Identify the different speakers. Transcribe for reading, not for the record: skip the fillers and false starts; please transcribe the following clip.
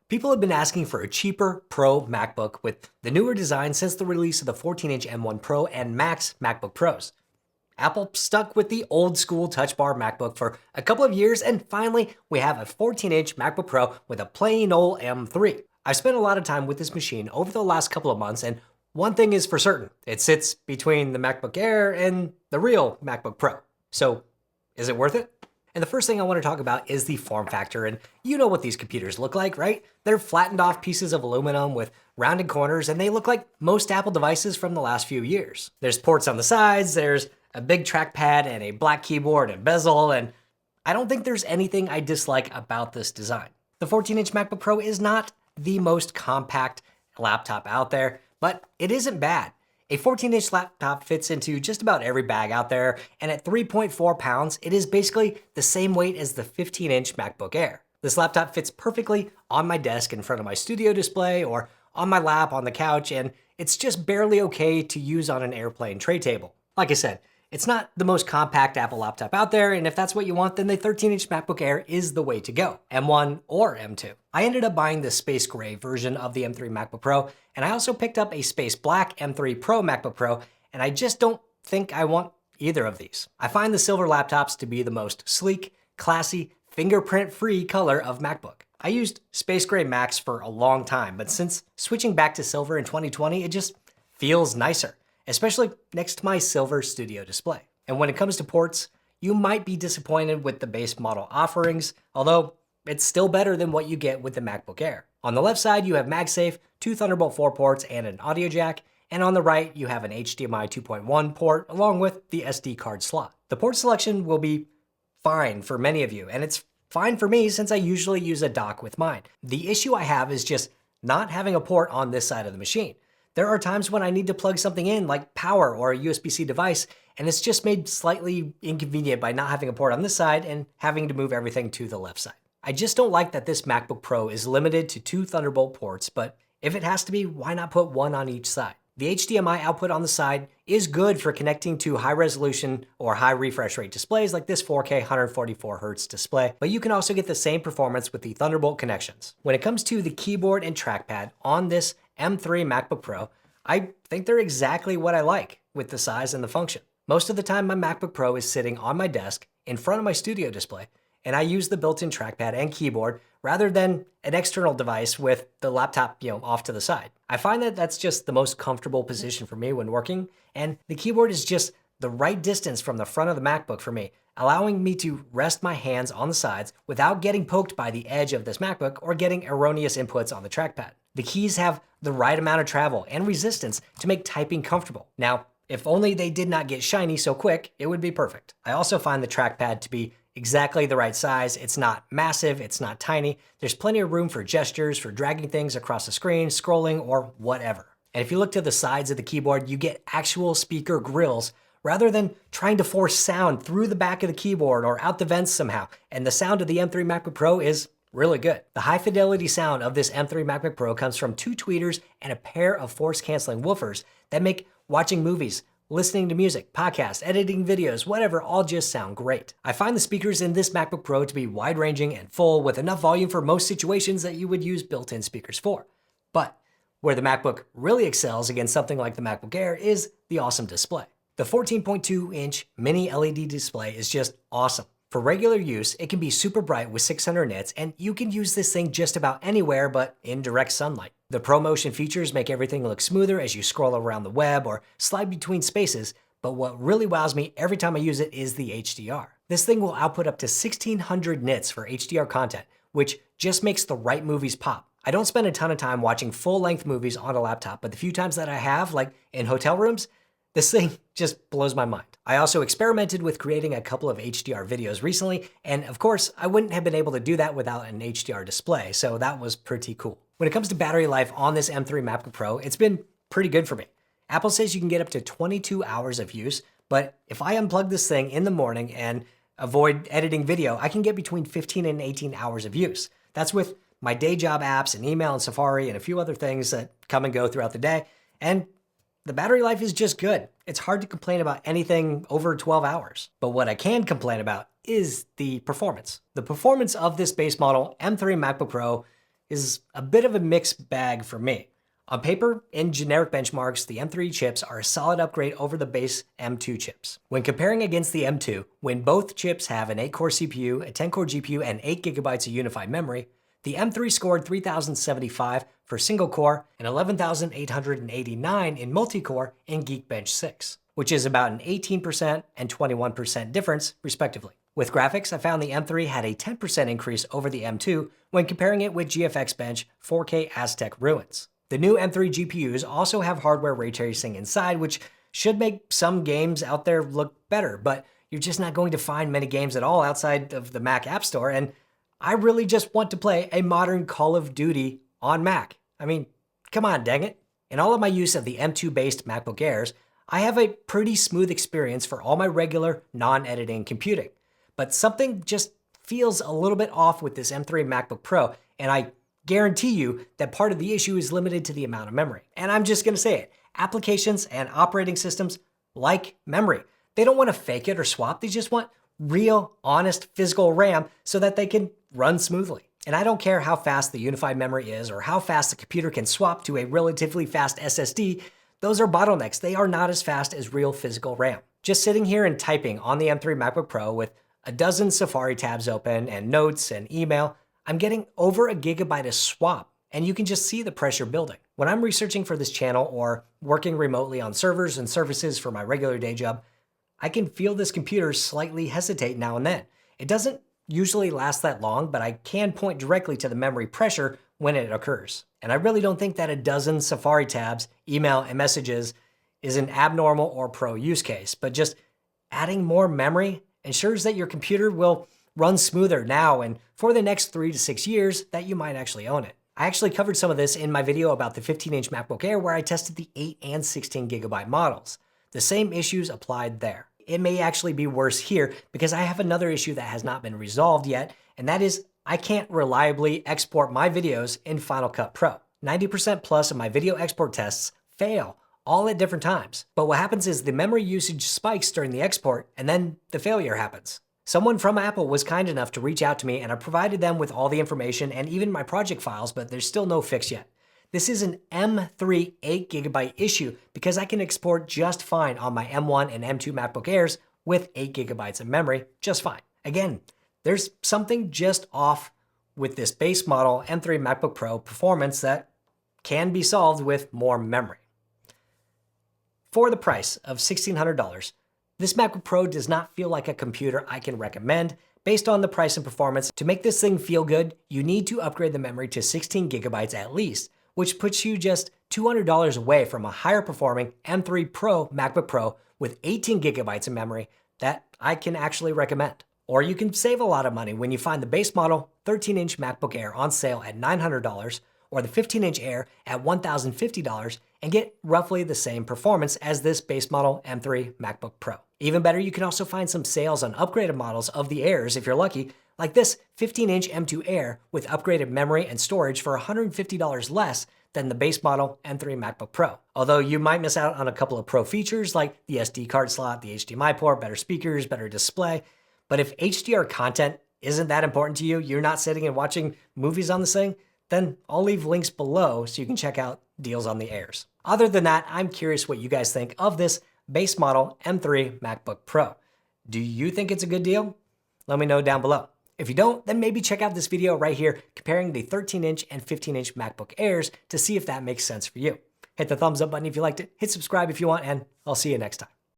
Speaker 1: People have been asking for a cheaper Pro MacBook with the newer design since the release of the 14-inch M1 Pro and Max MacBook Pros. Apple stuck with the old school Touch Bar MacBook for a couple of years, and finally we have a 14-inch MacBook Pro with a plain old M3. I've spent a lot of time with this machine over the last couple of months, and one thing is for certain, it sits between the MacBook Air and the real MacBook Pro. So, is it worth it? And the first thing I want to talk about is the form factor, and you know what these computers look like, right? They're flattened off pieces of aluminum with rounded corners, and they look like most Apple devices from the last few years. There's ports on the sides, there's a big trackpad and a black keyboard and bezel, and I don't think there's anything I dislike about this design. The 14-inch MacBook Pro is not the most compact laptop out there, but it isn't bad. A 14-inch laptop fits into just about every bag out there, and at 3.4 pounds, it is basically the same weight as the 15-inch MacBook Air. This laptop fits perfectly on my desk in front of my studio display or on my lap on the couch, and it's just barely okay to use on an airplane tray table. Like I said, it's not the most compact Apple laptop out there, and if that's what you want, then the 13-inch MacBook Air is the way to go, M1 or M2. I ended up buying the space gray version of the M3 MacBook Pro, and I also picked up a space black M3 Pro MacBook Pro, and I just don't think I want either of these. I find the silver laptops to be the most sleek, classy, fingerprint-free color of MacBook. I used space gray Macs for a long time, but since switching back to silver in 2020, it just feels nicer, especially next to my silver studio display. And when it comes to ports, you might be disappointed with the base model offerings, although it's still better than what you get with the MacBook Air. On the left side, you have MagSafe, 2 Thunderbolt 4 ports, and an audio jack, and on the right, you have an HDMI 2.1 port along with the SD card slot. The port selection will be fine for many of you, and it's fine for me since I usually use a dock with mine. The issue I have is just not having a port on this side of the machine. There are times when I need to plug something in like power or a USB-C device, and it's just made slightly inconvenient by not having a port on this side and having to move everything to the left side. I just don't like that this MacBook Pro is limited to 2 Thunderbolt ports, but if it has to be, why not put one on each side? The HDMI output on the side is good for connecting to high resolution or high refresh rate displays like this 4K 144Hz display, but you can also get the same performance with the Thunderbolt connections. When it comes to the keyboard and trackpad on this M3 MacBook Pro, I think they're exactly what I like with the size and the function. Most of the time, my MacBook Pro is sitting on my desk in front of my studio display, and I use the built-in trackpad and keyboard rather than an external device with the laptop, off to the side. I find that that's just the most comfortable position for me when working, and the keyboard is just the right distance from the front of the MacBook for me, allowing me to rest my hands on the sides without getting poked by the edge of this MacBook or getting erroneous inputs on the trackpad. The keys have the right amount of travel and resistance to make typing comfortable. Now, if only they did not get shiny so quick, it would be perfect. I also find the trackpad to be exactly the right size. It's not massive, it's not tiny. There's plenty of room for gestures, for dragging things across the screen, scrolling, or whatever. And if you look to the sides of the keyboard, you get actual speaker grills rather than trying to force sound through the back of the keyboard or out the vents somehow. And the sound of the M3 MacBook Pro is really good. The high fidelity sound of this M3 MacBook Pro comes from 2 tweeters and a pair of force canceling woofers that make watching movies, listening to music, podcasts, editing videos, whatever, all just sound great. I find the speakers in this MacBook Pro to be wide-ranging and full with enough volume for most situations that you would use built-in speakers for. But where the MacBook really excels against something like the MacBook Air is the awesome display. The 14.2-inch mini LED display is just awesome. For regular use, it can be super bright with 600 nits, and you can use this thing just about anywhere but in direct sunlight. The ProMotion features make everything look smoother as you scroll around the web or slide between spaces, but what really wows me every time I use it is the HDR. This thing will output up to 1600 nits for HDR content, which just makes the right movies pop. I don't spend a ton of time watching full-length movies on a laptop, but the few times that I have, like in hotel rooms, this thing just blows my mind. I also experimented with creating a couple of HDR videos recently, and of course, I wouldn't have been able to do that without an HDR display, so that was pretty cool. When it comes to battery life on this M3 MacBook Pro, it's been pretty good for me. Apple says you can get up to 22 hours of use, but if I unplug this thing in the morning and avoid editing video, I can get between 15 and 18 hours of use. That's with my day job apps and email and Safari and a few other things that come and go throughout the day, and the battery life is just good. It's hard to complain about anything over 12 hours. But what I can complain about is the performance. The performance of this base model M3 MacBook Pro is a bit of a mixed bag for me. On paper, in generic benchmarks, the M3 chips are a solid upgrade over the base M2 chips. When comparing against the M2, when both chips have an 8-core CPU, a 10-core GPU, and 8GB of unified memory, the M3 scored 3,075 for single core and 11,889 in multi-core in Geekbench 6, which is about an 18% and 21% difference, respectively. With graphics, I found the M3 had a 10% increase over the M2 when comparing it with GFX Bench 4K Aztec Ruins. The new M3 GPUs also have hardware ray tracing inside, which should make some games out there look better, but you're just not going to find many games at all outside of the Mac App Store, and I really just want to play a modern Call of Duty on Mac. I mean, come on, dang it. In all of my use of the M2-based MacBook Airs, I have a pretty smooth experience for all my regular non-editing computing. But something just feels a little bit off with this M3 MacBook Pro, and I guarantee you that part of the issue is limited to the amount of memory. And I'm just gonna say it, applications and operating systems like memory. They don't wanna fake it or swap, they just want real, honest, physical RAM so that they can run smoothly. And I don't care how fast the unified memory is or how fast the computer can swap to a relatively fast SSD, those are bottlenecks. They are not as fast as real physical RAM. Just sitting here and typing on the M3 MacBook Pro with a dozen Safari tabs open and notes and email, I'm getting over a gigabyte a swap, and you can just see the pressure building. When I'm researching for this channel or working remotely on servers and services for my regular day job, I can feel this computer slightly hesitate now and then. It doesn't usually last that long, but I can point directly to the memory pressure when it occurs. And I really don't think that a dozen Safari tabs, email, and messages is an abnormal or pro use case, but just adding more memory ensures that your computer will run smoother now and for the next 3 to 6 years that you might actually own it. I actually covered some of this in my video about the 15-inch MacBook Air where I tested the 8 and 16GB models. The same issues applied there. It may actually be worse here because I have another issue that has not been resolved yet, and that is I can't reliably export my videos in Final Cut Pro. 90% plus of my video export tests fail, all at different times. But what happens is the memory usage spikes during the export, and then the failure happens. Someone from Apple was kind enough to reach out to me, and I provided them with all the information and even my project files, but there's still no fix yet. This is an M3 8GB issue because I can export just fine on my M1 and M2 MacBook Airs with 8GB of memory just fine. Again, there's something just off with this base model M3 MacBook Pro performance that can be solved with more memory. For the price of $1,600, this MacBook Pro does not feel like a computer I can recommend. Based on the price and performance, to make this thing feel good, you need to upgrade the memory to 16GB at least, which puts you just $200 away from a higher performing M3 Pro MacBook Pro with 18GB of memory that I can actually recommend. Or you can save a lot of money when you find the base model 13-inch MacBook Air on sale at $900 or the 15-inch Air at $1,050 and get roughly the same performance as this base model M3 MacBook Pro. Even better, you can also find some sales on upgraded models of the Airs if you're lucky, like this 15-inch M2 Air with upgraded memory and storage for $150 less than the base model M3 MacBook Pro. Although you might miss out on a couple of pro features like the SD card slot, the HDMI port, better speakers, better display. But if HDR content isn't that important to you, you're not sitting and watching movies on this thing, then I'll leave links below so you can check out deals on the Airs. Other than that, I'm curious what you guys think of this base model M3 MacBook Pro. Do you think it's a good deal? Let me know down below. If you don't, then maybe check out this video right here comparing the 13-inch and 15-inch MacBook Airs to see if that makes sense for you. Hit the thumbs up button if you liked it, hit subscribe if you want, and I'll see you next time.